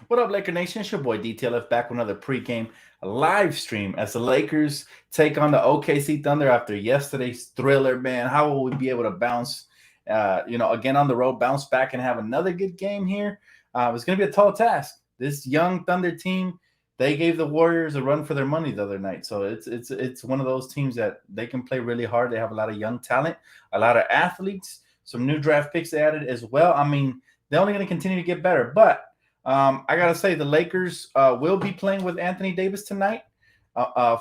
What up, Laker Nation? It's your boy Dtlf back with another pregame live stream as the Lakers take on the OKC Thunder after yesterday's thriller. Man, how will we be able to bounce, again on the road, bounce back and have another good game here? It's going to be a tall task. This young Thunder team, they gave the Warriors a run for their money the other night. So it's one of those teams that they can play really hard. They have a lot of young talent, a lot of athletes, some new draft picks they added as well. I mean, they're only going to continue to get better, but I gotta say the Lakers will be playing with Anthony Davis tonight.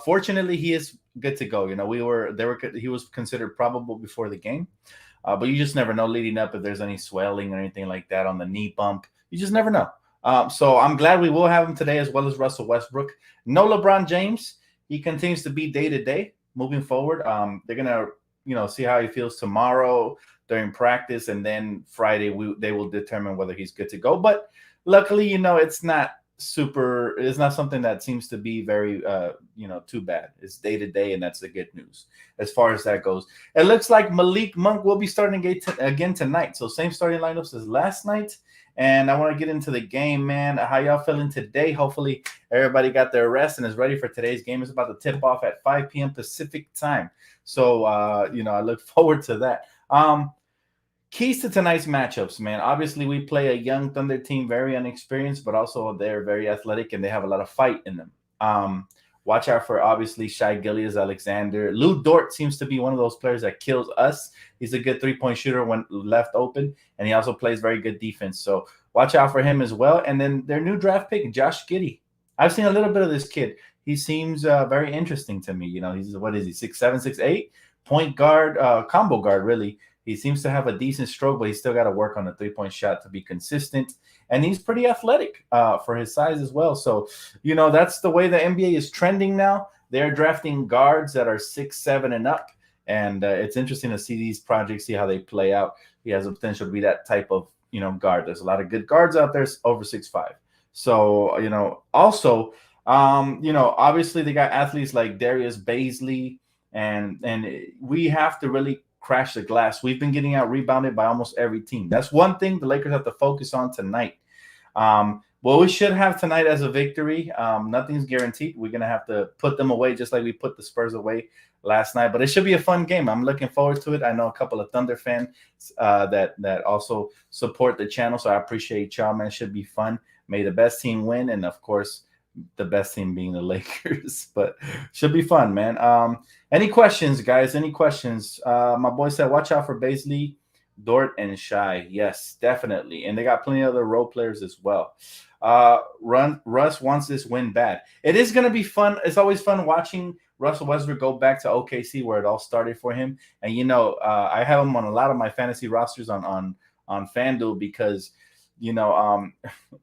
Fortunately, he is good to go. You know, he was considered probable before the game, but you just never know leading up if there's any swelling or anything like that on the knee bump. You just never know. So I'm glad we will have him today, as well as Russell Westbrook. No LeBron James. He continues to be day to day moving forward. They're gonna see how he feels tomorrow during practice, and then Friday they will determine whether he's good to go. But luckily, it's not something that seems to be very, too bad. It's day to day, and that's the good news as far as that goes. It looks like Malik Monk will be starting again tonight. So same starting lineups as last night. And I want to get into the game, man. How y'all feeling today? Hopefully everybody got their rest and is ready for today's game. It's about to tip off at 5 p.m. Pacific time. So, I look forward to that. Keys to tonight's matchups, man. Obviously, we play a young Thunder team, very inexperienced, but also they're very athletic and they have a lot of fight in them. Watch out for, obviously, Shai Gilgeous-Alexander. Lou Dort seems to be one of those players that kills us. He's a good three-point shooter when left open, and he also plays very good defense. So watch out for him as well. And then their new draft pick, Josh Giddey. I've seen a little bit of this kid. He seems very interesting to me. He's, what is he, 6'7", 6'8"? Point guard, combo guard, really. He seems to have a decent stroke, but he's still got to work on the three-point shot to be consistent. And he's pretty athletic for his size as well. So, that's the way the NBA is trending now. They're drafting guards that are 6'7" and up. And it's interesting to see these projects, see how they play out. He has the potential to be that type of, guard. There's a lot of good guards out there over 6'5". So, also, obviously they got athletes like Darius Baisley, and we have to really crash the glass. We've been getting out rebounded by almost every team. That's one thing the Lakers have to focus on tonight. Well, we should have tonight as a victory. Nothing's guaranteed. We're going to have to put them away just like we put the Spurs away last night. But it should be a fun game. I'm looking forward to it. I know a couple of Thunder fans that also support the channel, so I appreciate y'all, man. It should be fun. May the best team win, and, of course, the best team being the Lakers. But should be fun, man. Any questions, guys? Any questions? My boy said, watch out for Baisley, Dort, and Shai. Yes, definitely. And they got plenty of other role players as well. Russ wants this win bad. It is going to be fun. It's always fun watching Russell Westbrook go back to OKC where it all started for him. And, I have him on a lot of my fantasy rosters on FanDuel because,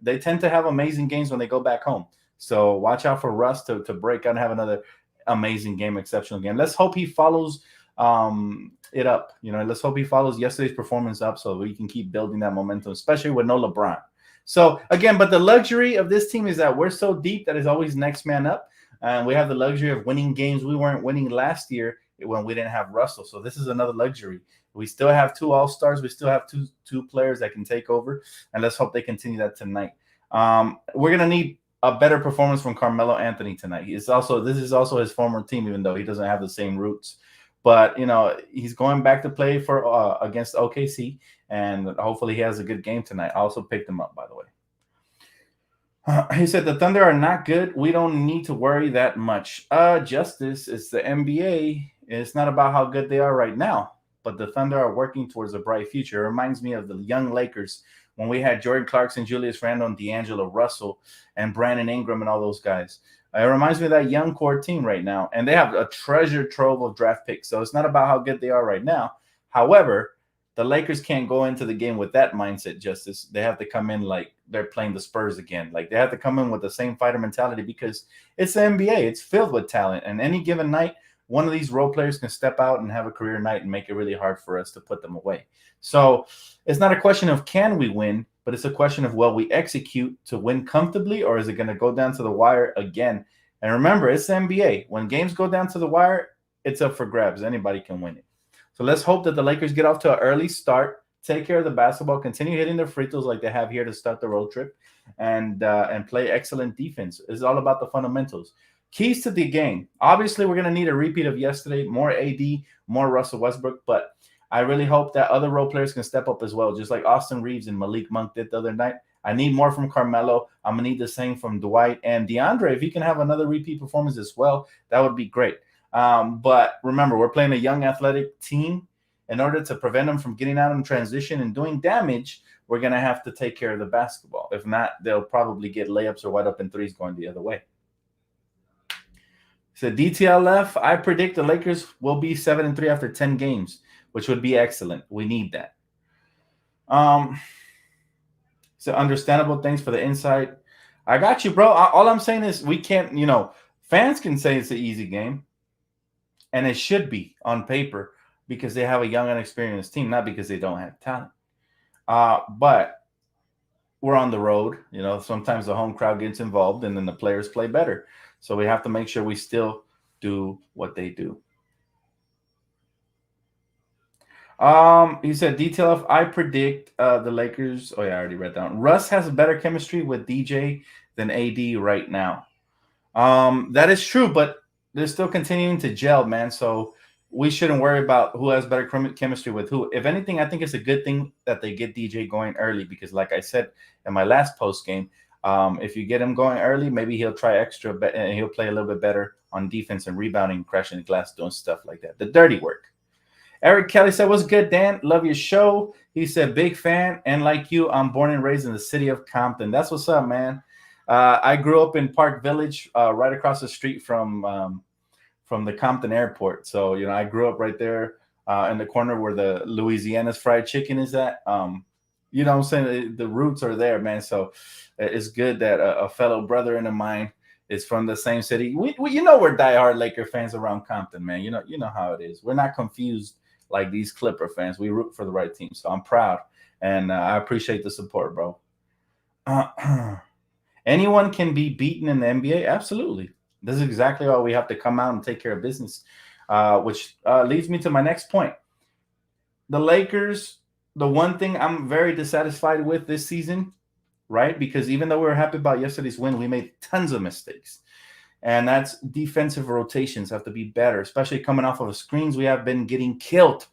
they tend to have amazing games when they go back home. So watch out for Russ to break out and have another amazing game, exceptional game. Let's hope he follows it up. Let's hope he follows yesterday's performance up so we can keep building that momentum, especially with no LeBron. So, again, but the luxury of this team is that we're so deep that it's always next man up. And we have the luxury of winning games we weren't winning last year when we didn't have Russell. So this is another luxury. We still have two All-Stars. We still have two players that can take over. And let's hope they continue that tonight. We're going to need a better performance from Carmelo Anthony tonight. This is also his former team, even though he doesn't have the same roots. But, he's going back to play for against OKC, and hopefully he has a good game tonight. I also picked him up, by the way. He said, the Thunder are not good. We don't need to worry that much. Justice, it's the NBA. It's not about how good they are right now, but the Thunder are working towards a bright future. It reminds me of the young Lakers when we had Jordan Clarkson, Julius Randle, and D'Angelo Russell, and Brandon Ingram, and all those guys. It reminds me of that young core team right now, and they have a treasure trove of draft picks. So it's not about how good they are right now. However, the Lakers can't go into the game with that mindset, Justice. They have to come in like they're playing the Spurs again. Like they have to come in with the same fighter mentality because it's the NBA. It's filled with talent, and any given night, one of these role players can step out and have a career night and make it really hard for us to put them away. So it's not a question of can we win, but it's a question of will we execute to win comfortably, or is it going to go down to the wire again? And remember, it's the NBA. When games go down to the wire, it's up for grabs. Anybody can win it. So let's hope that the Lakers get off to an early start, take care of the basketball, continue hitting their free throws like they have here to start the road trip, and play excellent defense. It's all about the fundamentals. Keys to the game. Obviously, we're going to need a repeat of yesterday, more AD, more Russell Westbrook, but I really hope that other role players can step up as well, just like Austin Reeves and Malik Monk did the other night. I need more from Carmelo. I'm going to need the same from Dwight and DeAndre. If he can have another repeat performance as well, that would be great. But remember, we're playing a young athletic team. In order to prevent them from getting out in transition and doing damage, we're going to have to take care of the basketball. If not, they'll probably get layups or wide open threes going the other way. So DTLF, I predict the Lakers will be 7-3 after 10 games, which would be excellent. We need that. So understandable. Thanks for the insight. I got you, bro. All I'm saying is we can't, fans can say it's an easy game, and it should be on paper because they have a young and experienced team, not because they don't have talent. But we're on the road. Sometimes the home crowd gets involved, and then the players play better. So we have to make sure we still do what they do. He said, Dtlf, I predict the Lakers. Oh, yeah, I already read that one. Russ has a better chemistry with DJ than AD right now. That is true, but they're still continuing to gel, man. So we shouldn't worry about who has better chemistry with who. If anything, I think it's a good thing that they get DJ going early because, like I said in my last post game, if you get him going early, maybe he'll try extra and he'll play a little bit better on defense and rebounding, crashing the glass, doing stuff like that. The dirty work. Eric Kelly said, what's good, Dan? Love your show. He said, big fan. And like you, I'm born and raised in the city of Compton. That's what's up, man. I grew up in Park Village, right across the street from the Compton airport. So, I grew up right there in the corner where the Louisiana's fried chicken is at. You know what I'm saying? The roots are there, man. So it's good that a fellow brother of mine is from the same city. We're diehard Laker fans around Compton, man. You know how it is. We're not confused like these Clipper fans. We root for the right team. So I'm proud, and I appreciate the support, bro. Anyone can be beaten in the NBA? Absolutely. This is exactly why we have to come out and take care of business, which leads me to my next point. The Lakers, the one thing I'm very dissatisfied with this season, right? Because even though we were happy about yesterday's win, we made tons of mistakes. And that's defensive rotations have to be better, especially coming off of the screens. We have been getting killed.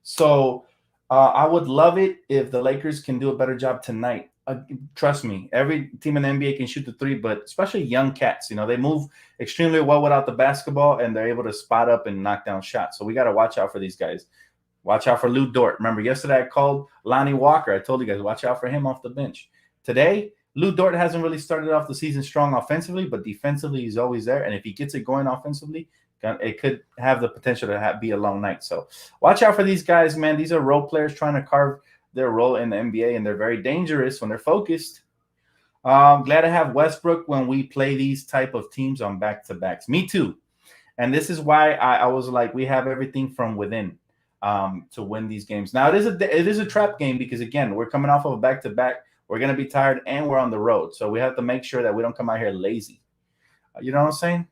So I would love it if the Lakers can do a better job tonight. Trust me, every team in the NBA can shoot the three, but especially young cats, they move extremely well without the basketball, and they're able to spot up and knock down shots. So we got to watch out for these guys. Watch out for Lou Dort. Remember, yesterday I called Lonnie Walker. I told you guys, watch out for him off the bench. Today, Lou Dort hasn't really started off the season strong offensively, but defensively he's always there. And if he gets it going offensively, it could have the potential to be a long night. So watch out for these guys, man. These are role players trying to carve their role in the NBA, and they're very dangerous when they're focused. Glad to have Westbrook when we play these type of teams on back-to-backs. Me too. And this is why I was like, we have everything from within to win these games. Now, it is a trap game because, again, we're coming off of a back-to-back. We're going to be tired, and we're on the road. So we have to make sure that we don't come out here lazy. You know what I'm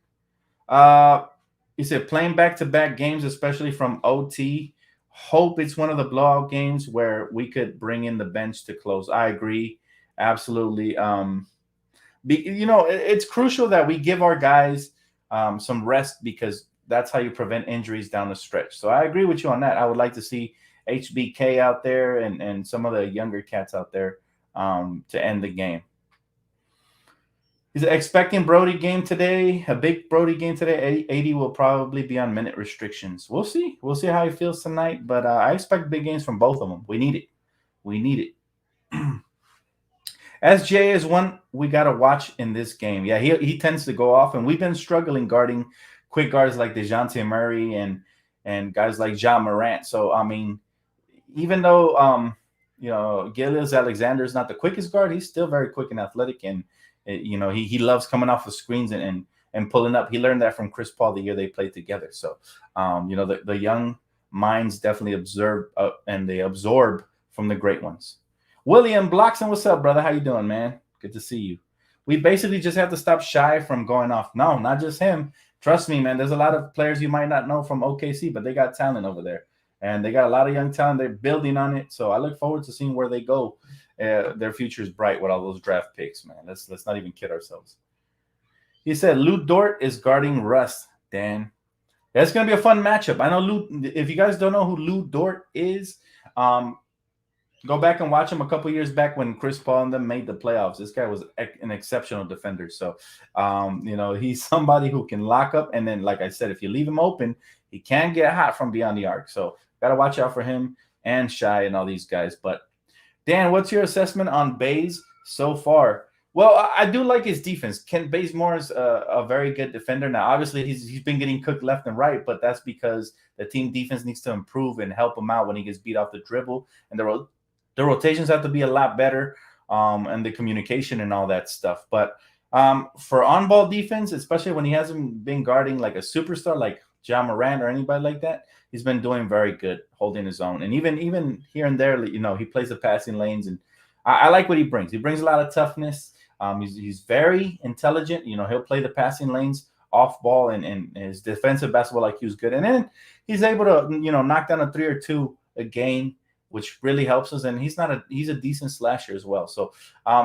saying? He said playing back-to-back games, especially from OT, hope it's one of the blowout games where we could bring in the bench to close. I agree. Absolutely. It's crucial that we give our guys some rest because that's how you prevent injuries down the stretch. So I agree with you on that. I would like to see HBK out there and some of the younger cats out there to end the game. He's expecting Brody game today, a big Brody game today. 80 will probably be on minute restrictions. We'll see. We'll see how he feels tonight, but I expect big games from both of them. We need it. SJ is one we got to watch in this game. Yeah, he tends to go off, and we've been struggling guarding quick guards like DeJounte Murray and guys like Ja Morant. So, I mean, even though, Gilgeous Alexander is not the quickest guard, he's still very quick and athletic, and he loves coming off the screens and pulling up. He learned that from Chris Paul the year they played together. So, the young minds definitely observe and they absorb from the great ones. William Blockson, what's up, brother? How you doing, man? Good to see you. We basically just have to stop Shy from going off. No, not just him. Trust me, man. There's a lot of players you might not know from OKC, but they got talent over there. And they got a lot of young talent. They're building on it. So I look forward to seeing where they go their future is bright with all those draft picks, man. Let's not even kid ourselves. He said Lou Dort is guarding Russ. Dan, that's gonna be a fun matchup. I know Lou. If you guys don't know who Lou Dort is, go back and watch him a couple years back when Chris Paul and them made the playoffs. This guy was an exceptional defender. So, he's somebody who can lock up. And then, like I said, if you leave him open, he can get hot from beyond the arc. So, got to watch out for him and Shai and all these guys. But, Dan, what's your assessment on Baze so far? Well, I do like his defense. Kent Bazemore is a very good defender. Now, obviously, he's been getting cooked left and right, but that's because the team defense needs to improve and help him out when he gets beat off the dribble. And the rotations have to be a lot better, and the communication and all that stuff. But for on-ball defense, especially when he hasn't been guarding like a superstar like Ja Morant or anybody like that, he's been doing very good, holding his own. And even here and there, he plays the passing lanes, and I like what he brings. He brings a lot of toughness. He's very intelligent. He'll play the passing lanes off ball, and his defensive basketball IQ is good. And then he's able to, knock down a 3 or 2 a game, which really helps us. And he's a decent slasher as well. So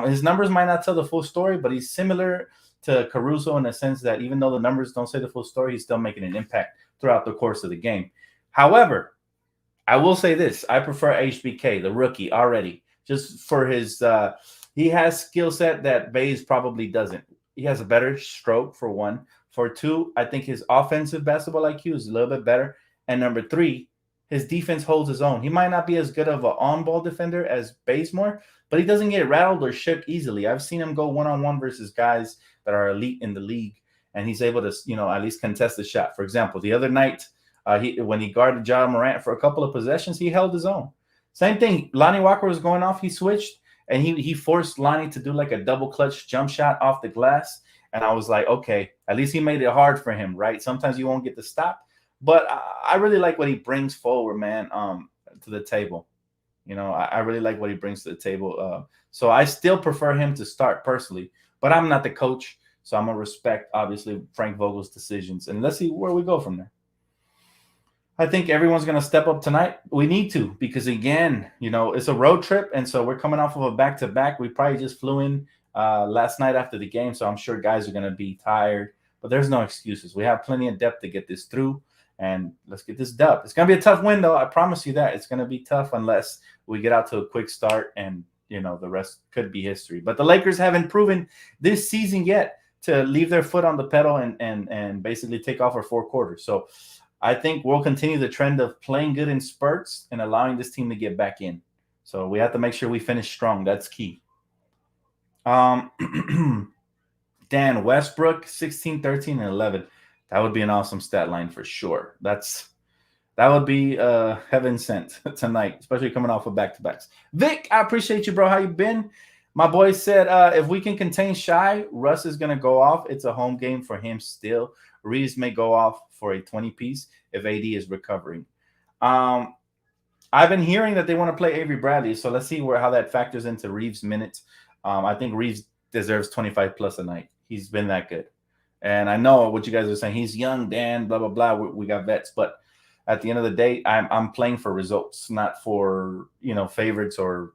his numbers might not tell the full story, but he's similar to Caruso in the sense that even though the numbers don't say the full story, he's still making an impact throughout the course of the game. However, I will say this. I prefer HBK, the rookie, already, just for his he has skill set that Baze probably doesn't. He has a better stroke, for one. For two, I think his offensive basketball IQ is a little bit better. And number three, his defense holds his own. He might not be as good of an on-ball defender as Bazemore, but he doesn't get rattled or shook easily. I've seen him go one-on-one versus guys that are elite in the league, and he's able to, at least contest the shot. For example, the other night, when he guarded Ja Morant for a couple of possessions, he held his own. Same thing. Lonnie Walker was going off. He switched, and he forced Lonnie to do like a double clutch jump shot off the glass. And I was like, okay, at least he made it hard for him, right? Sometimes you won't get the stop. But I really like what he brings forward, man, to the table. I really like what he brings to the table. So I still prefer him to start personally. But I'm not the coach, so I'm going to respect, obviously, Frank Vogel's decisions. And let's see where we go from there. I think everyone's going to step up tonight. We need to because, again, it's a road trip, and so we're coming off of a back-to-back. We probably just flew in last night after the game, so I'm sure guys are going to be tired. But there's no excuses. We have plenty of depth to get this through, and let's get this dub. It's going to be a tough win, though. I promise you that. It's going to be tough unless we get out to a quick start, and, the rest could be history. But the Lakers haven't proven this season yet to leave their foot on the pedal and basically take off for 4 quarters. So I think we'll continue the trend of playing good in spurts and allowing this team to get back in. So we have to make sure we finish strong. That's key. Dan, Westbrook, 16, 13, and 11. That would be an awesome stat line for sure. That would be heaven sent tonight, especially coming off of back-to-backs. Vic, I appreciate you, bro. How you been? My boy said, if we can contain Shai, Russ is going to go off. It's a home game for him still. Reeves may go off for a 20-piece if AD is recovering. I've been hearing that they want to play Avery Bradley, so let's see how that factors into Reeves' minutes. I think Reeves deserves 25-plus a night. He's been that good. And I know what you guys are saying. He's young, Dan, blah, blah, blah. We got vets. But at the end of the day, I'm playing for results, not for, favorites or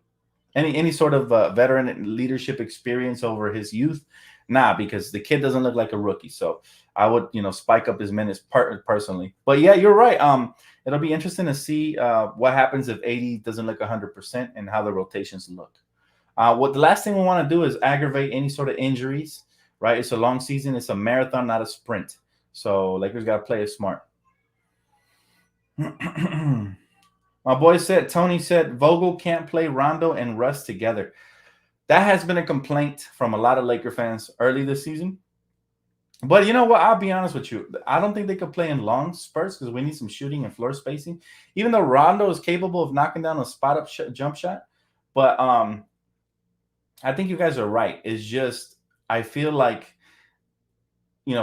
any sort of veteran leadership experience over his youth. Nah, because the kid doesn't look like a rookie. So I would, spike up his minutes personally. But yeah, you're right. It'll be interesting to see what happens if AD doesn't look 100% and how the rotations look. What the last thing we want to do is aggravate any sort of injuries, right? It's a long season. It's a marathon, not a sprint. So Lakers got to play it smart. My boy said, Tony said, Vogel can't play Rondo and Russ together. That has been a complaint from a lot of Laker fans early this season. But you know what? I'll be honest with you. I don't think they could play in long spurts because we need some shooting and floor spacing. Even though Rondo is capable of knocking down a spot-up jump shot. But I think you guys are right. It's just I feel like,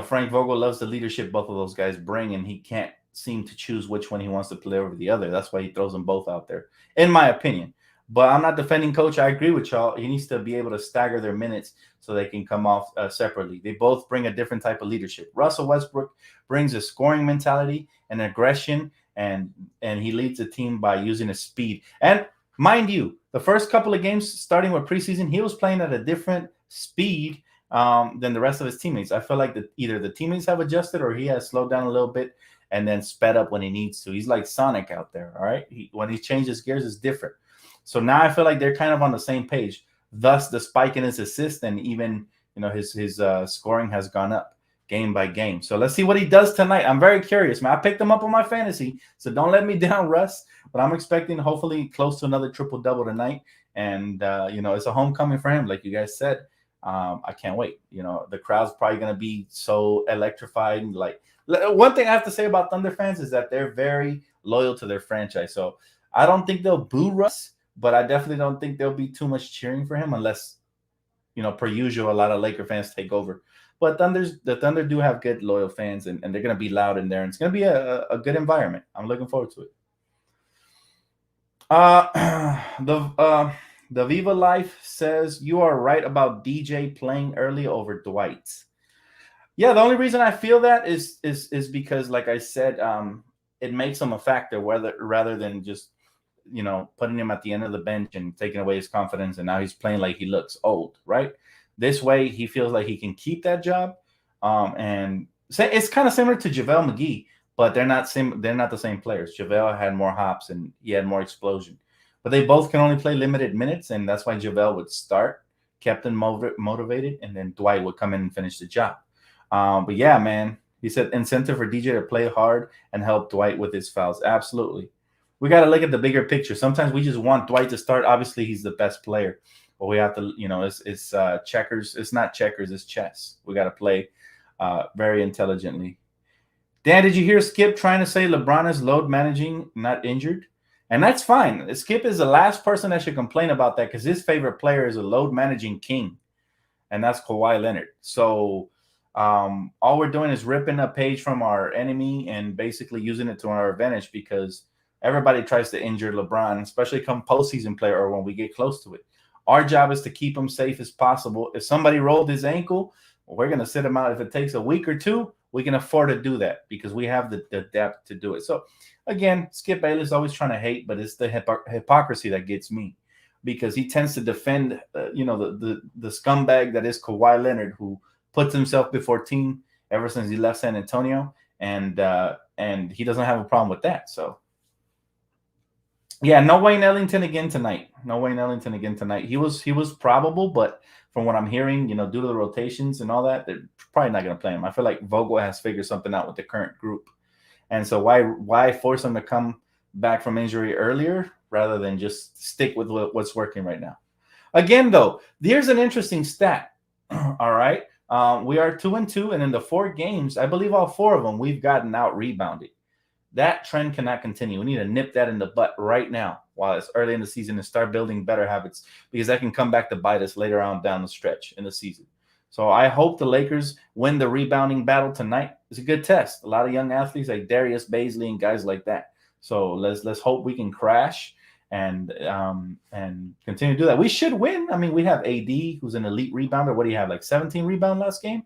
Frank Vogel loves the leadership both of those guys bring, and he can't seem to choose which one he wants to play over the other. That's why he throws them both out there, in my opinion. But I'm not defending coach. I agree with y'all. He needs to be able to stagger their minutes so they can come off separately. They both bring a different type of leadership. Russell Westbrook brings a scoring mentality and aggression, and he leads the team by using his speed. And mind you, The first couple of games, starting with preseason, he was playing at a different speed than the rest of his teammates. I feel like either the teammates have adjusted or he has slowed down a little bit and then sped up when he needs to. He's like Sonic out there, all right? When he changes gears, it's different. So now I feel like they're kind of on the same page. Thus, the spike in his assist and even his scoring has gone up game by game. So let's see what he does tonight. I'm very curious, man. I picked him up on my fantasy, so don't let me down, Russ. But I'm expecting hopefully close to another triple-double tonight. And, it's a homecoming for him, like you guys said. I can't wait. The crowd's probably going to be so electrified. Like, one thing I have to say about Thunder fans is that they're very loyal to their franchise. So I don't think they'll boo Russ, but I definitely don't think there'll be too much cheering for him unless, per usual, a lot of Laker fans take over. But the Thunder do have good, loyal fans, and they're going to be loud in there. And it's going to be a good environment. I'm looking forward to it. The Viva Life says, you are right about DJ playing early over Dwight. Yeah, the only reason I feel that is because, like I said, it makes him a factor rather than just putting him at the end of the bench and taking away his confidence, and now he's playing like he looks old, right? This way, he feels like he can keep that job, and it's kind of similar to JaVale McGee, but they're not the same players. JaVale had more hops and he had more explosion, but they both can only play limited minutes, and that's why JaVale would start, kept them motivated, and then Dwight would come in and finish the job. But yeah, man, he said incentive for DJ to play hard and help Dwight with his fouls. Absolutely. We got to look at the bigger picture. Sometimes we just want Dwight to start. Obviously, he's the best player, but we have to, it's checkers. It's not checkers, it's chess. We got to play very intelligently. Dan, did you hear Skip trying to say LeBron is load managing, not injured? And that's fine. Skip is the last person that should complain about that because his favorite player is a load managing king, and that's Kawhi Leonard. So all we're doing is ripping a page from our enemy and basically using it to our advantage because everybody tries to injure LeBron, especially come postseason play or when we get close to it. Our job is to keep him safe as possible. If somebody rolled his ankle, we're going to sit him out. If it takes a week or two, we can afford to do that because we have the depth to do it. So, again, Skip Bayless always trying to hate, but it's the hypocrisy that gets me because he tends to defend, the scumbag that is Kawhi Leonard, who puts himself before team ever since he left San Antonio, and he doesn't have a problem with that. So, yeah, no Wayne Ellington again tonight. He was probable, but from what I'm hearing, due to the rotations and all that, they're probably not going to play him. I feel like Vogel has figured something out with the current group. And so why force him to come back from injury earlier rather than just stick with what's working right now? Again, though, here's an interesting stat. All right. We are 2-2, and in the 4 games, I believe all 4 of them, we've gotten out rebounded. That trend cannot continue. We need to nip that in the butt right now while it's early in the season and start building better habits because that can come back to bite us later on down the stretch in the season. So I hope the Lakers win the rebounding battle tonight. It's a good test. A lot of young athletes like Darius Baisley and guys like that. So let's hope we can crash and continue to do that. We should win. I mean, we have AD, who's an elite rebounder. What do you have, like 17 rebound last game?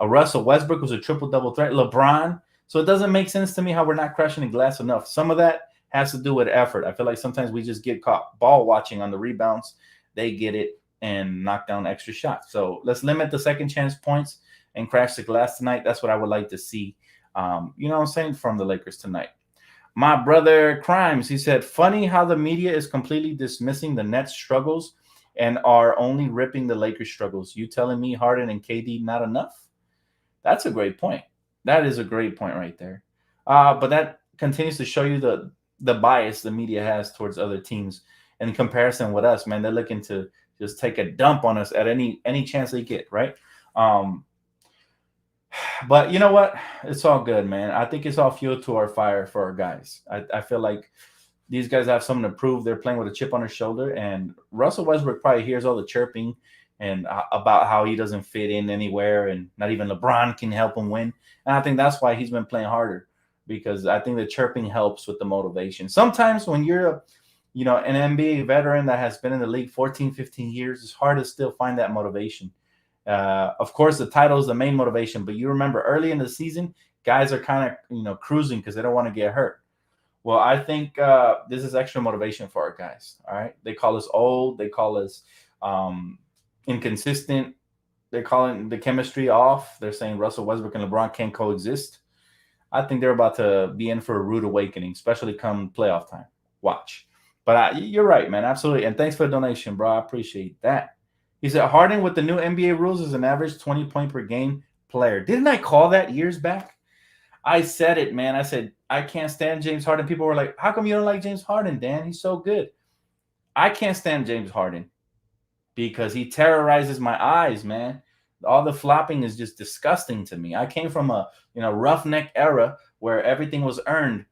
Russell Westbrook was a triple-double threat. LeBron. So it doesn't make sense to me how we're not crashing the glass enough. Some of that has to do with effort. I feel like sometimes we just get caught ball watching on the rebounds. They get it and knock down extra shots. So let's limit the second chance points and crash the glass tonight. That's what I would like to see, what I'm saying, from the Lakers tonight. My brother Crimes, he said, funny how the media is completely dismissing the Nets struggles and are only ripping the Lakers struggles. You telling me Hardin and KD not enough? That's a great point. That is a great point right there. But that continues to show you the bias the media has towards other teams in comparison with us, man. They're looking to just take a dump on us at any chance they get, right? But you know what? It's all good, man. I think it's all fuel to our fire for our guys. I feel like these guys have something to prove. They're playing with a chip on their shoulder, and Russell Westbrook probably hears all the chirping and about how he doesn't fit in anywhere, and not even LeBron can help him win. And I think that's why he's been playing harder, because I think the chirping helps with the motivation. Sometimes when you're an NBA veteran that has been in the league 14, 15 years, it's hard to still find that motivation. Of course, the title is the main motivation, but you remember early in the season, guys are kind of, cruising because they don't want to get hurt. Well, I think this is extra motivation for our guys. All right, they call us old. They call us um, inconsistent. They're calling the chemistry off. They're saying Russell Westbrook and LeBron can't coexist. I think they're about to be in for a rude awakening, especially come playoff time. Watch. But you're right, man. Absolutely. And thanks for the donation, bro. I appreciate that. He said Hardin with the new NBA rules is an average 20 point per game player. Didn't I call that years back? I said it, man. I said, I can't stand James Harden. People were like, how come you don't like James Harden, Dan? He's so good. I can't stand James Harden because he terrorizes my eyes, man. All the flopping is just disgusting to me. I came from a roughneck era where everything was earned.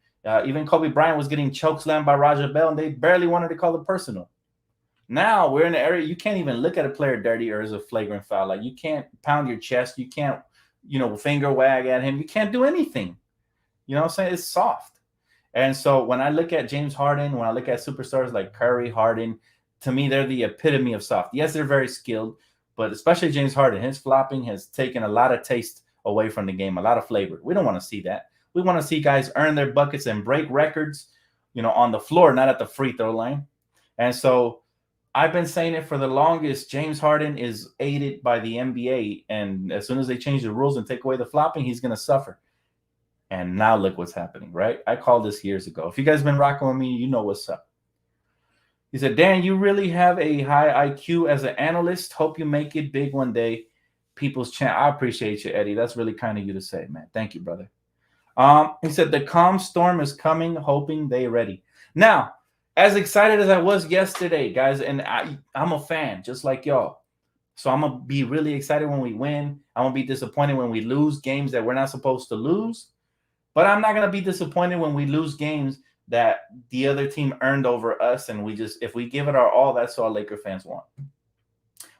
Even Kobe Bryant was getting chokeslammed by Raja Bell, and they barely wanted to call it personal. Now we're in an area you can't even look at a player dirty or as a flagrant foul. Like you can't pound your chest, you can't, finger wag at him. You can't do anything. You know what I'm saying? It's soft. And so when I look at James Harden, when I look at superstars like Curry, Harden, to me, they're the epitome of soft. Yes, they're very skilled, but especially James Harden, his flopping has taken a lot of taste away from the game, a lot of flavor. We don't want to see that. We want to see guys earn their buckets and break records, on the floor, not at the free throw line. And so I've been saying it for the longest. James Harden is aided by the NBA, and as soon as they change the rules and take away the flopping, he's going to suffer. And now look what's happening, right? I called this years ago. If you guys been rocking with me, you know what's up. He said, Dan, you really have a high IQ as an analyst. Hope you make it big one day. People's champ. I appreciate you, Eddie. That's really kind of you to say, man. Thank you, brother. He said, the calm storm is coming, hoping they ready. Now, as excited as I was yesterday, guys, and I'm a fan, just like y'all. So I'm going to be really excited when we win. I'm going to be disappointed when we lose games that we're not supposed to lose. But I'm not going to be disappointed when we lose games that the other team earned over us. And if we give it our all, that's all Laker fans want.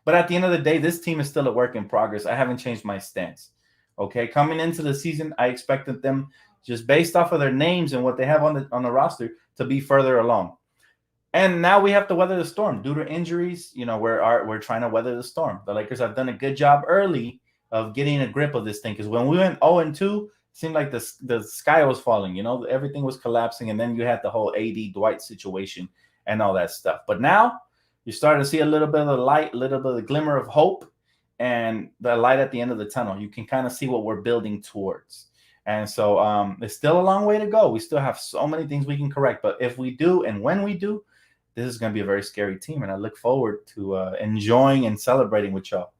But at the end of the day, this team is still a work in progress. I haven't changed my stance. Okay. Coming into the season, I expected them, just based off of their names and what they have on the roster, to be further along. And now we have to weather the storm due to injuries. We're trying to weather the storm. The Lakers have done a good job early of getting a grip of this thing. Because when we went 0-2, seemed like the sky was falling, everything was collapsing. And then you had the whole AD Dwight situation and all that stuff. But now you're starting to see a little bit of the light, a little bit of the glimmer of hope and the light at the end of the tunnel. You can kind of see what we're building towards. And so it's still a long way to go. We still have so many things we can correct. But if we do, and when we do, this is going to be a very scary team. And I look forward to enjoying and celebrating with y'all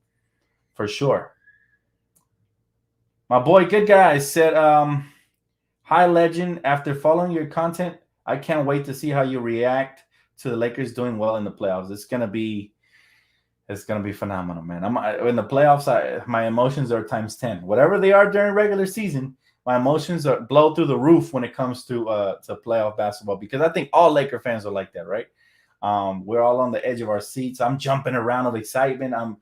for sure. My boy, good guy, said, hi, legend. After following your content, I can't wait to see how you react to the Lakers doing well in the playoffs. It's gonna be phenomenal, man. In the playoffs. My emotions are times 10. Whatever they are during regular season, my emotions blow through the roof when it comes to playoff basketball, because I think all Laker fans are like that, right? We're all on the edge of our seats. I'm jumping around of excitement. I'm,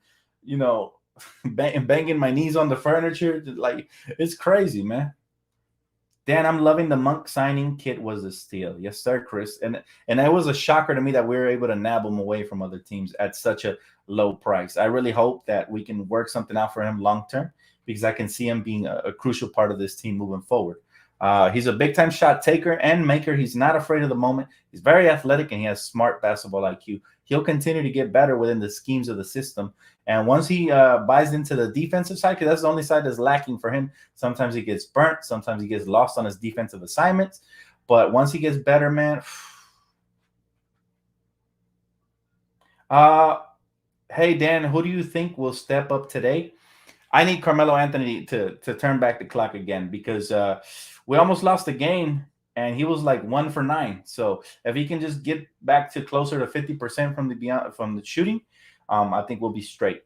banging my knees on the furniture. Like, it's crazy, man. Dan, I'm loving the Monk signing. Kit was a steal. Yes, sir, Chris. And it was a shocker to me that we were able to nab him away from other teams at such a low price. I really hope that we can work something out for him long term, because I can see him being a crucial part of this team moving forward. He's a big-time shot taker and maker. He's not afraid of the moment. He's very athletic, and he has smart basketball IQ. He'll continue to get better within the schemes of the system. And once he buys into the defensive side, because that's the only side that's lacking for him. Sometimes he gets burnt. Sometimes he gets lost on his defensive assignments. But once he gets better, man. Hey, Dan, who do you think will step up today? I need Carmelo Anthony to turn back the clock again, because we almost lost the game, and he was like 1 for 9. So if he can just get back to closer to 50% from the shooting, I think we'll be straight.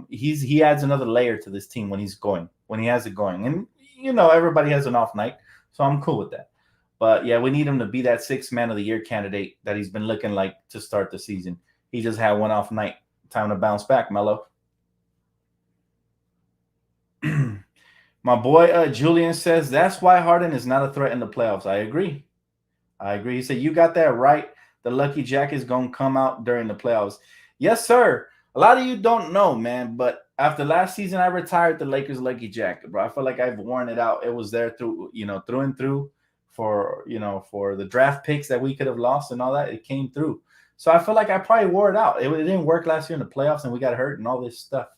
He adds another layer to this team when he has it going. And everybody has an off night, so I'm cool with that. But yeah, we need him to be that 6th man of the year candidate that he's been looking like to start the season. He just had one off night. Time to bounce back, Melo. My boy Julian says that's why Hardin is not a threat in the playoffs. I agree. He said, you got that right. The lucky jack is going to come out during the playoffs. Yes, sir. A lot of you don't know, man, but after last season, I retired the Lakers lucky jack, bro. I feel like I've worn it out. It was there through and through for the draft picks that we could have lost and all that. It came through. So I feel like I probably wore it out. It didn't work last year in the playoffs, and we got hurt and all this stuff.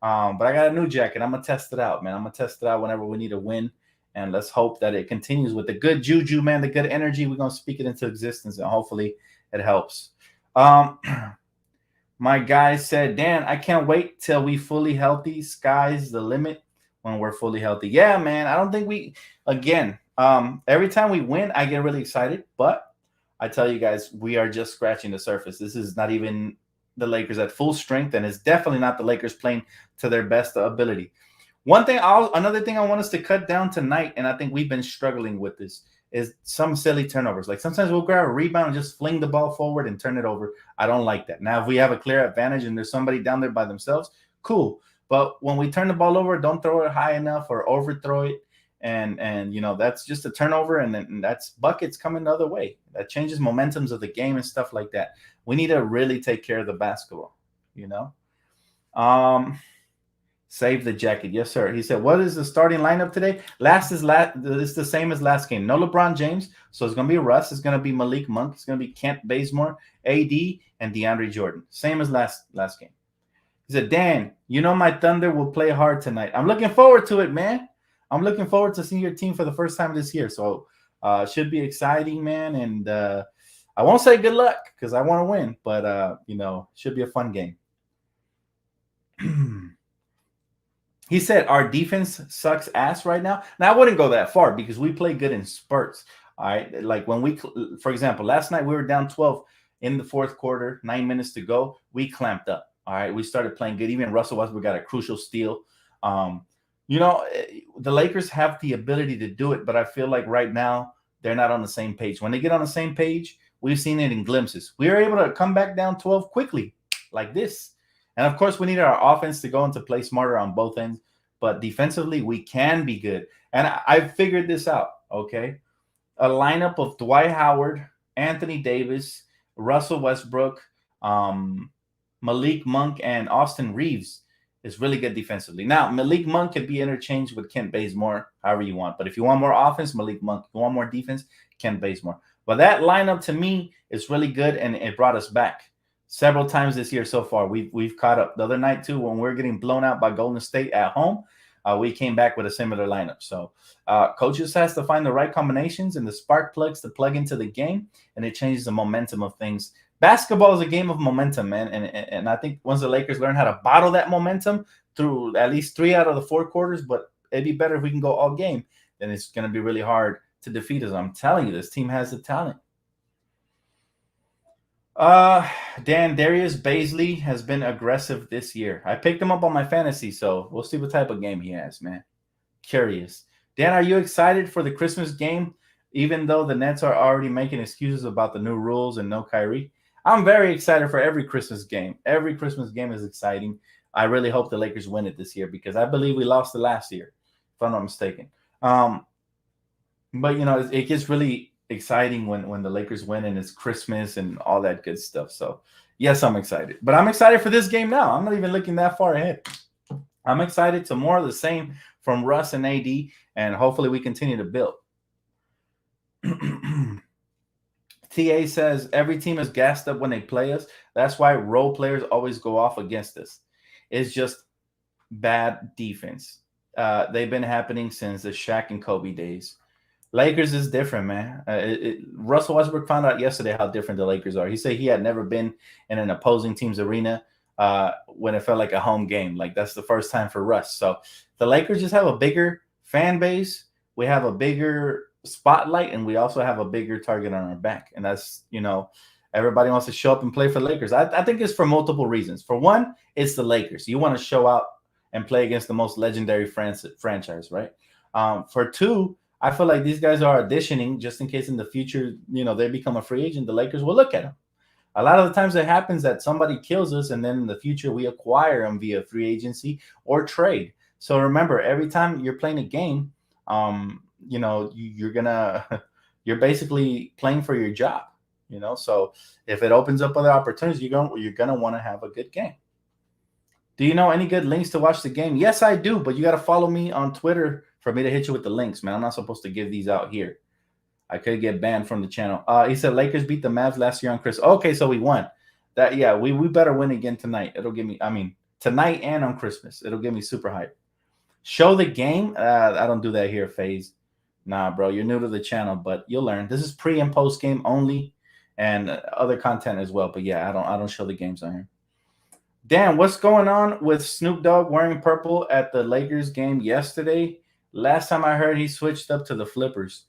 But I got a new jacket. I'm gonna test it out, man. I'm gonna test it out whenever we need a win, and let's hope that it continues with the good juju, man, the good energy. We're gonna speak it into existence, and hopefully it helps. My guy said, Dan, I can't wait till we fully healthy. Sky's the limit when we're fully healthy. Yeah, man. I don't think every time we win, I get really excited. But I tell you guys, we are just scratching the surface. This is not even the Lakers at full strength, and it's definitely not the Lakers playing to their best ability. Another thing I want us to cut down tonight, and I think we've been struggling with this, is some silly turnovers. Like sometimes we'll grab a rebound and just fling the ball forward and turn it over. I don't like that. Now, if we have a clear advantage and there's somebody down there by themselves, cool. But when we turn the ball over, don't throw it high enough or overthrow it. And that's just a turnover, and that's buckets coming the other way. That changes momentums of the game and stuff like that. We need to really take care of the basketball, Save the jacket. Yes, sir. He said, what is the starting lineup today? It's the same as last game. No LeBron James. So it's going to be Russ. It's going to be Malik Monk. It's going to be Kent Bazemore, AD, and DeAndre Jordan. Same as last game. He said, Dan, my Thunder will play hard tonight. I'm looking forward to it, man. I'm looking forward to seeing your team for the first time this year. So should be exciting, man. And I won't say good luck because I want to win. But, should be a fun game. He said our defense sucks ass right now. Now, I wouldn't go that far because we play good in spurts. All right. Like for example, last night we were down 12 in the fourth quarter, 9 minutes to go. We clamped up. All right. We started playing good. Even Russell Westbrook got a crucial steal. The Lakers have the ability to do it, but I feel like right now they're not on the same page. When they get on the same page, we've seen it in glimpses. We were able to come back down 12 quickly like this. And, of course, we need our offense to go into play smarter on both ends. But defensively, we can be good. And I figured this out, okay? A lineup of Dwight Howard, Anthony Davis, Russell Westbrook, Malik Monk, and Austin Reeves is really good defensively. Now, Malik Monk could be interchanged with Kent Bazemore, however you want. But if you want more offense, Malik Monk. If you want more defense, Kent Bazemore. But that lineup, to me, is really good, and it brought us back. Several times this year so far, we've caught up. The other night, too, when we were getting blown out by Golden State at home, we came back with a similar lineup. So coaches has to find the right combinations and the spark plugs to plug into the game, and it changes the momentum of things. Basketball is a game of momentum, man. And I think once the Lakers learn how to bottle that momentum through at least 3 out of the 4 quarters, but it'd be better if we can go all game, then it's going to be really hard to defeat us. I'm telling you, this team has the talent. Dan, Darius Baisley has been aggressive this year. I picked him up on my fantasy, so we'll see what type of game he has, man. Curious. Dan, are you excited for the Christmas game, even though the Nets are already making excuses about the new rules and no Kyrie? I'm very excited for every Christmas game. Every Christmas game is exciting. I really hope the Lakers win it this year because I believe we lost it last year, if I'm not mistaken. But, it gets really exciting when the Lakers win and it's Christmas and all that good stuff. So yes, I'm excited, but I'm excited for this game now. I'm not even looking that far ahead. I'm excited to more of the same from Russ and AD, and hopefully we continue to build. TA says every team is gassed up when they play us. That's why role players always go off against us. It's just bad defense. They've been happening since the Shaq and Kobe days. Lakers is different, man. Russell Westbrook found out yesterday how different the Lakers are. He said he had never been in an opposing team's arena when it felt like a home game. Like, that's the first time for Russ. So the Lakers just have a bigger fan base. We have a bigger spotlight, and we also have a bigger target on our back. And that's, everybody wants to show up and play for the Lakers. I think it's for multiple reasons. For one, it's the Lakers. You want to show out and play against the most legendary franchise, right? For two, I feel like these guys are auditioning just in case in the future, they become a free agent. The Lakers will look at them. A lot of the times it happens that somebody kills us, and then in the future we acquire them via free agency or trade. So remember, every time you're playing a game, you're basically playing for your job. So if it opens up other opportunities, you're gonna want to have a good game. Do you know any good links to watch the game? Yes, I do, but you got to follow me on Twitter for me to hit you with the links, man. I'm not supposed to give these out here. I could get banned from the channel. He said Lakers beat the Mavs last year on Chris. Okay, so we won. That yeah, we better win again tonight. It'll give me. I mean, tonight and on Christmas, it'll give me super hype. Show the game. I don't do that here, FaZe. Nah, bro, you're new to the channel, but you'll learn. This is pre and post game only, and other content as well. But yeah, I don't show the games on here. Dan, what's going on with Snoop Dogg wearing purple at the Lakers game yesterday? Last time I heard, he switched up to the flippers.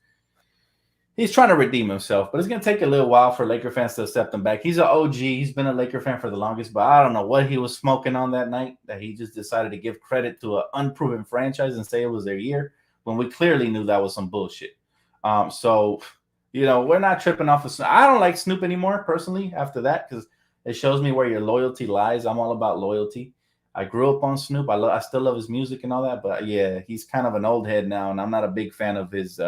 He's trying to redeem himself, but it's going to take a little while for Laker fans to accept him back. He's an OG. He's been a Laker fan for the longest, but I don't know what he was smoking on that night that he just decided to give credit to an unproven franchise and say it was their year when we clearly knew that was some bullshit. So, you know, we're not tripping off of Snoop. I don't like Snoop anymore, personally, after that, because it shows me where your loyalty lies. I'm all about loyalty. I grew up on Snoop. I still love his music and all that, but yeah, he's kind of an old head now, and I'm not a big fan of his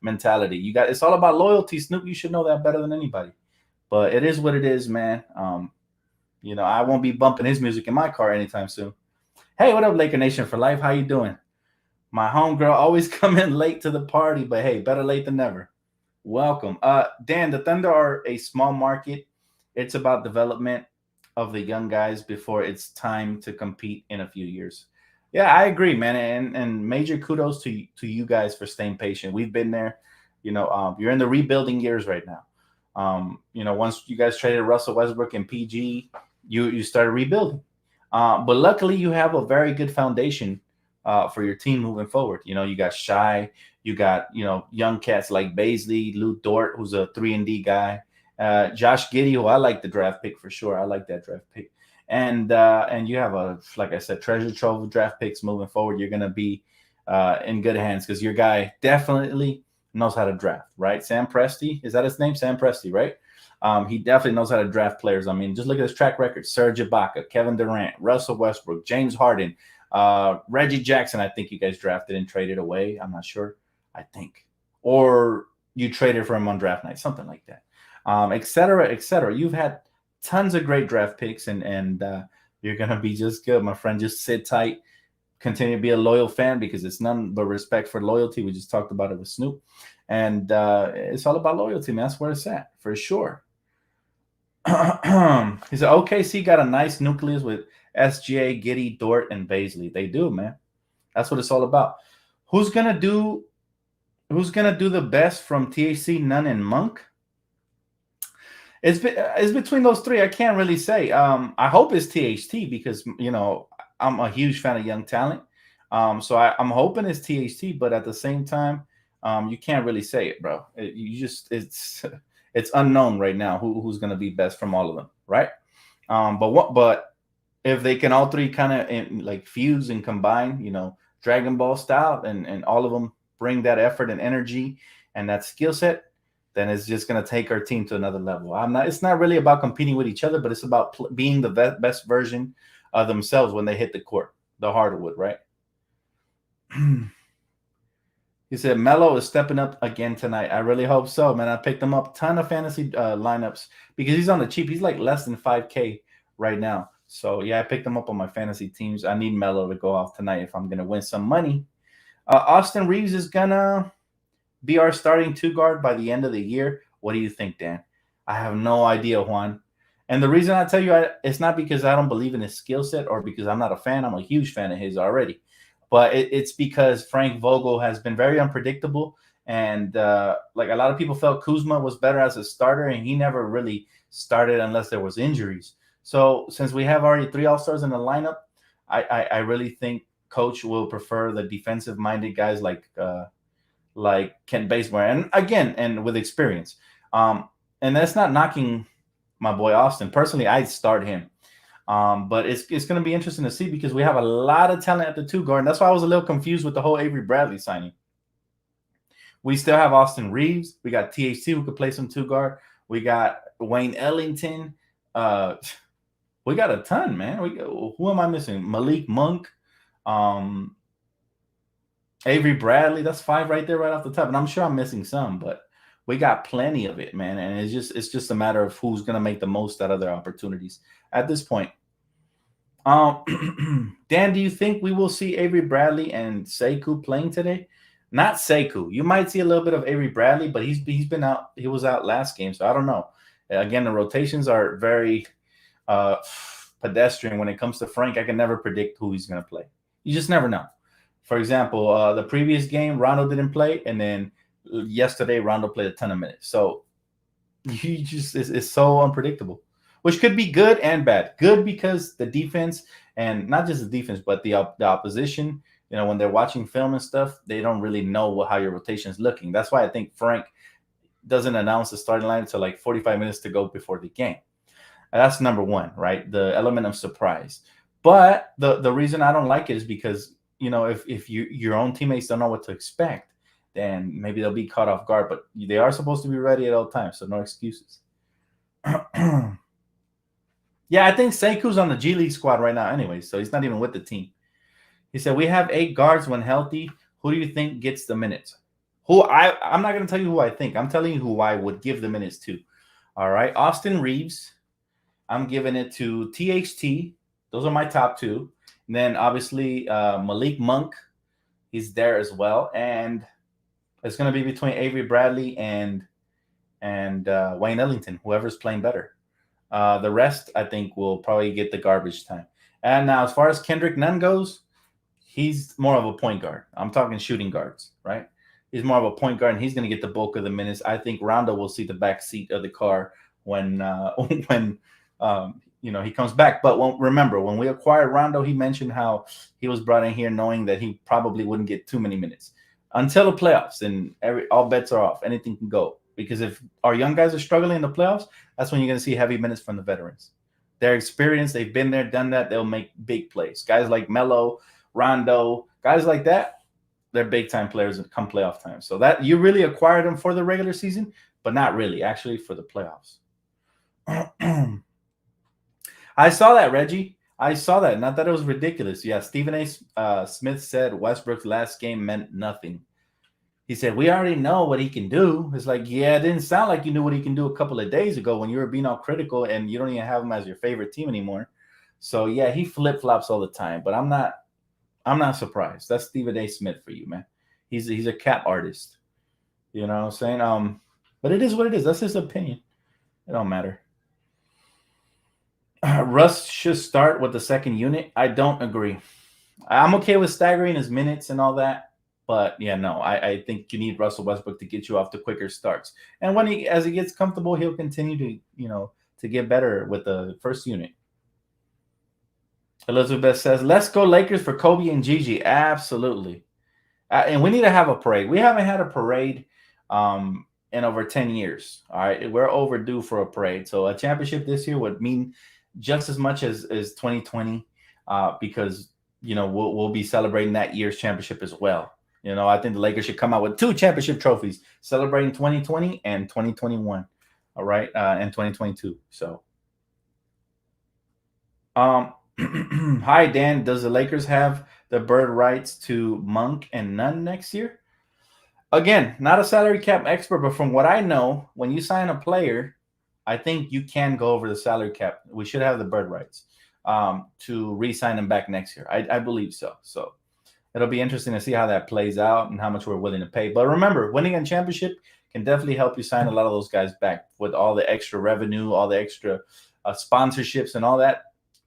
mentality. It's all about loyalty, Snoop. You should know that better than anybody. But it is what it is, man. You know, I won't be bumping his music in my car anytime soon. Hey, what up, Laker Nation for life? How you doing? My homegirl always come in late to the party, but hey, better late than never. Welcome. Dan, the Thunder are a small market. It's about development of the young guys before it's time to compete in a few years. Yeah, I agree, man. And major kudos to you guys for staying patient. We've been there. You know, you're in the rebuilding years right now. You know, once you guys traded Russell Westbrook and PG, you started rebuilding. But luckily, you have a very good foundation for your team moving forward. You know, you got Shy, you got, you know, young cats like Baisley, Lou Dort, who's a 3-and-D guy. Josh Giddey, who I like the draft pick for sure. I like that draft pick. And you have like I said, treasure trove of draft picks moving forward. You're going to be in good hands because your guy definitely knows how to draft, right? Sam Presti, is that his name? Sam Presti, right? He definitely knows how to draft players. I mean, just look at his track record. Serge Ibaka, Kevin Durant, Russell Westbrook, James Harden, Reggie Jackson, I think you guys drafted and traded away. I'm not sure. I think. Or you traded for him on draft night, something like that. Et cetera, et cetera. You've had tons of great draft picks, and you're going to be just good, my friend. Just sit tight. Continue to be a loyal fan because it's none but respect for loyalty. We just talked about it with Snoop. And it's all about loyalty, man. That's where it's at, for sure. He said, OKC got a nice nucleus with SGA, Giddey, Dort, and Baisley. They do, man. That's what it's all about. Who's gonna do the best from THC, Nunn, and Monk? It's between those three. I can't really say. I hope it's THT because, you know, I'm a huge fan of young talent. So I'm hoping it's THT, but at the same time, you can't really say it, bro. It's unknown right now who's going to be best from all of them, right? But if they can all three kind of like fuse and combine, you know, Dragon Ball style, and all of them bring that effort and energy and that skill set, then it's just going to take our team to another level. It's not really about competing with each other, but it's about being the best version of themselves when they hit the court, the hardwood, right? He said, Melo is stepping up again tonight. I really hope so, man. I picked him up a ton of fantasy lineups because he's on the cheap. He's like less than 5K right now. So, yeah, I picked him up on my fantasy teams. I need Melo to go off tonight if I'm going to win some money. Austin Reeves is going to be our starting two guard by the end of the year. What do you think, Dan? I have no idea, Juan. And the reason I tell you it's not because I don't believe in his skill set or because I'm not a fan. I'm a huge fan of his already. But it's because Frank Vogel has been very unpredictable. And like a lot of people felt Kuzma was better as a starter, and he never really started unless there was injuries. So since we have already 3 All-Stars in the lineup, I really think Coach will prefer the defensive-minded guys like Kent Bazemore. And again, and with experience. And that's not knocking my boy Austin. Personally, I'd start him. But it's going to be interesting to see because we have a lot of talent at the 2 guard. And that's why I was a little confused with the whole Avery Bradley signing. We still have Austin Reeves. We got THC who could play some 2 guard. We got Wayne Ellington. We got a ton, man. Who am I missing? Malik Monk. Avery Bradley. That's 5 right there, right off the top. And I'm sure I'm missing some, but we got plenty of it, man. And it's just a matter of who's going to make the most out of their opportunities at this point. Dan, do you think we will see Avery Bradley and Sekou playing today? Not Sekou. You might see a little bit of Avery Bradley, but he's been out. He was out last game, so I don't know. Again, the rotations are very uh, pedestrian when it comes to Frank. I can never predict who he's going to play. You just never know. For example, the previous game, Rondo didn't play, and then yesterday Rondo played a ton of minutes. So you just it's so unpredictable, which could be good and bad. Good because the defense, and not just the defense, but the opposition. You know, when they're watching film and stuff, they don't really know how your rotation is looking. That's why I think Frank doesn't announce the starting line until like 45 minutes to go before the game. And that's number one, right? The element of surprise. But the reason I don't like it is because, you know, if your own teammates don't know what to expect, then maybe they'll be caught off guard. But they are supposed to be ready at all times, so no excuses. Yeah, I think Sekou's on the G League squad right now anyway, so he's not even with the team. He said, we have 8 guards when healthy. Who do you think gets the minutes? I'm not going to tell you who I think. I'm telling you who I would give the minutes to. All right. Austin Reeves. I'm giving it to THT. Those are my top 2. And then obviously Malik Monk. He's there as well. And it's going to be between Avery Bradley and Wayne Ellington, whoever's playing better. The rest, I think, will probably get the garbage time. And now, as far as Kendrick Nunn goes, he's more of a point guard. I'm talking shooting guards, right? He's more of a point guard, and he's going to get the bulk of the minutes. I think Rondo will see the back seat of the car when he comes back. But remember, when we acquired Rondo, he mentioned how he was brought in here knowing that he probably wouldn't get too many minutes until the playoffs, and all bets are off. Anything can go. Because if our young guys are struggling in the playoffs, that's when you're going to see heavy minutes from the veterans. They're experienced. They've been there, done that. They'll make big plays. Guys like Melo, Rondo, guys like that, they're big-time players come playoff time. So that you really acquired them for the regular season, but not really, actually, for the playoffs. I saw that, Reggie. I saw that. Not that it was ridiculous. Yeah, Stephen A. Smith said Westbrook's last game meant nothing. He said, we already know what he can do. It's like, yeah, it didn't sound like you knew what he can do a couple of days ago when you were being all critical and you don't even have him as your favorite team anymore. So, yeah, he flip-flops all the time. But I'm not surprised. That's Stephen A. Smith for you, man. He's a cap artist. You know what I'm saying? But it is what it is. That's his opinion. It don't matter. Russ should start with the second unit. I don't agree. I'm okay with staggering his minutes and all that. But yeah, no, I think you need Russell Westbrook to get you off to quicker starts. And as he gets comfortable, he'll continue to get better with the first unit. Elizabeth says, let's go Lakers for Kobe and Gigi. Absolutely. And we need to have a parade. We haven't had a parade in over 10 years. All right. We're overdue for a parade. So a championship this year would mean just as much as 2020 because, we'll be celebrating that year's championship as well. I think the Lakers should come out with 2 championship trophies, celebrating 2020 and 2021. All right, and 2022. So, hi Dan. Does the Lakers have the bird rights to Monk and Nunn next year? Again, not a salary cap expert, but from what I know, when you sign a player, I think you can go over the salary cap. We should have the bird rights to re-sign them back next year. I believe so. So. It'll be interesting to see how that plays out and how much we're willing to pay. But remember, winning a championship can definitely help you sign a lot of those guys back with all the extra revenue, all the extra sponsorships and all that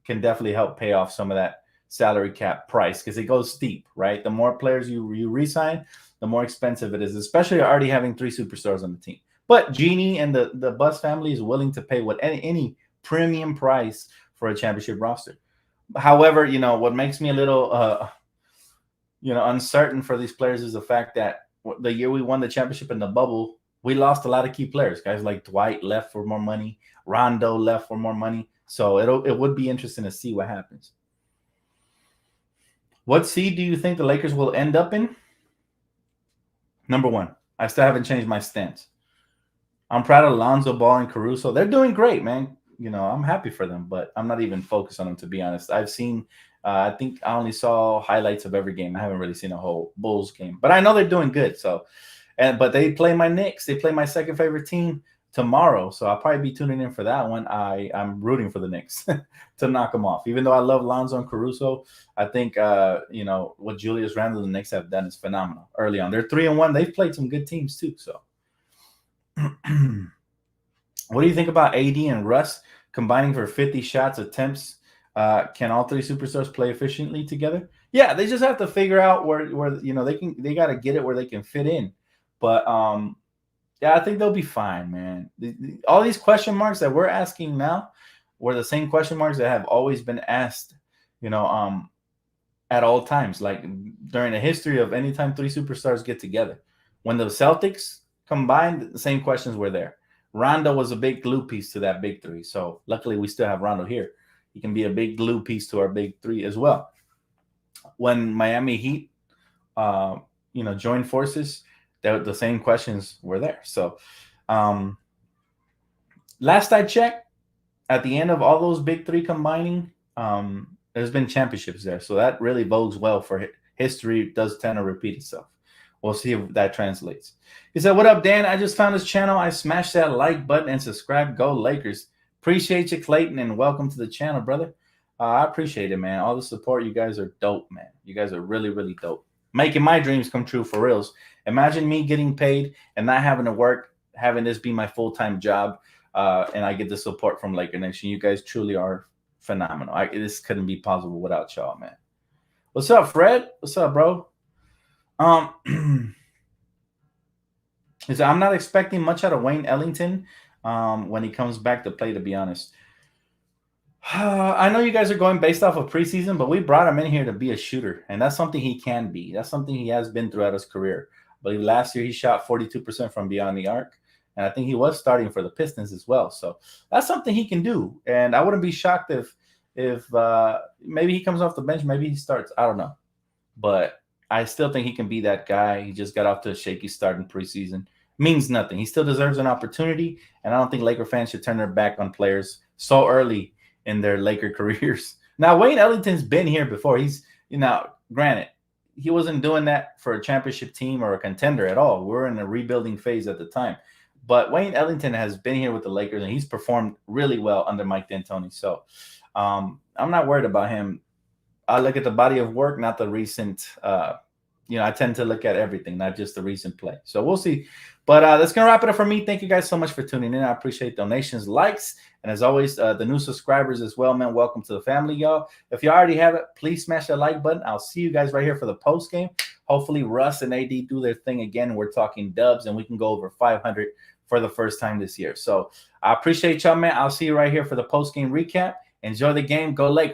can definitely help pay off some of that salary cap price because it goes steep, right? The more players you re-sign, the more expensive it is, especially already having 3 superstars on the team. But Genie and the Buss family is willing to pay any premium price for a championship roster. However, what makes me a little uncertain for these players is the fact that the year we won the championship in the bubble, we lost a lot of key players. Guys like Dwight left for more money. Rondo left for more money. So it would be interesting to see what happens. What seed do you think the Lakers will end up in? Number 1. I still haven't changed my stance. I'm proud of Lonzo Ball and Caruso. They're doing great, man. I'm happy for them, but I'm not even focused on them, to be honest. I've seen I think I only saw highlights of every game. I haven't really seen a whole Bulls game, but I know they're doing good. So, but they play my Knicks. They play my second favorite team. tomorrow. So I'll probably be tuning in for that one. I'm rooting for the Knicks to knock them off. Even though I love Lonzo and Caruso, I think what Julius Randle and the Knicks have done is phenomenal early on. They're 3-1. They've played some good teams too. So what do you think about AD and Russ combining for 50 shots attempts? Can all three superstars play efficiently together? Yeah, they just have to figure out where they got to get it where they can fit in. But yeah, I think they'll be fine, man. All these question marks that we're asking now were the same question marks that have always been asked, at all times, like during the history of any time three superstars get together. When the Celtics combined, the same questions were there. Rondo was a big glue piece to that big three. So luckily we still have Rondo here. He can be a big glue piece to our big three as well. When Miami Heat, joined forces, the same questions were there. So last I checked, at the end of all those big three combining, there's been championships there. So that really bodes well for history. It does tend to repeat itself. We'll see if that translates. He said, "What up, Dan? I just found this channel. I smashed that like button and subscribe. Go Lakers. Appreciate you, Clayton, and welcome to the channel, brother. I appreciate it, man. All the support. You guys are dope, man. You guys are really, really dope. Making my dreams come true for reals. Imagine me getting paid and not having to work, having this be my full-time job, and I get the support from Laker Nation. You guys truly are phenomenal. This couldn't be possible without y'all, man. What's up, Fred? What's up, bro? I'm not expecting much out of Wayne Ellington when he comes back to play, to be honest. I know you guys are going based off of preseason, but we brought him in here to be a shooter, and that's something he can be. That's something he has been throughout his career. I believe last year he shot 42% from beyond the arc, and I think he was starting for the Pistons as well. So that's something he can do, and I wouldn't be shocked if maybe he comes off the bench, maybe he starts. I don't know, but I still think he can be that guy. He just got off to a shaky start in preseason. Means nothing. He still deserves an opportunity, and I don't think Laker fans should turn their back on players so early in their Laker careers. Now, Wayne Ellington's been here before. He's, granted, he wasn't doing that for a championship team or a contender at all. We're in a rebuilding phase at the time. But Wayne Ellington has been here with the Lakers, and he's performed really well under Mike D'Antoni. So I'm not worried about him. I look at the body of work, not the recent. I tend to look at everything, not just the recent play. So we'll see. But that's going to wrap it up for me. Thank you guys so much for tuning in. I appreciate donations, likes, and as always, the new subscribers as well, man. Welcome to the family, y'all. If you already have it, please smash that like button. I'll see you guys right here for the post game. Hopefully, Russ and AD do their thing again. We're talking dubs, and we can go over 500 for the first time this year. So I appreciate y'all, man. I'll see you right here for the post game recap. Enjoy the game. Go Lakers.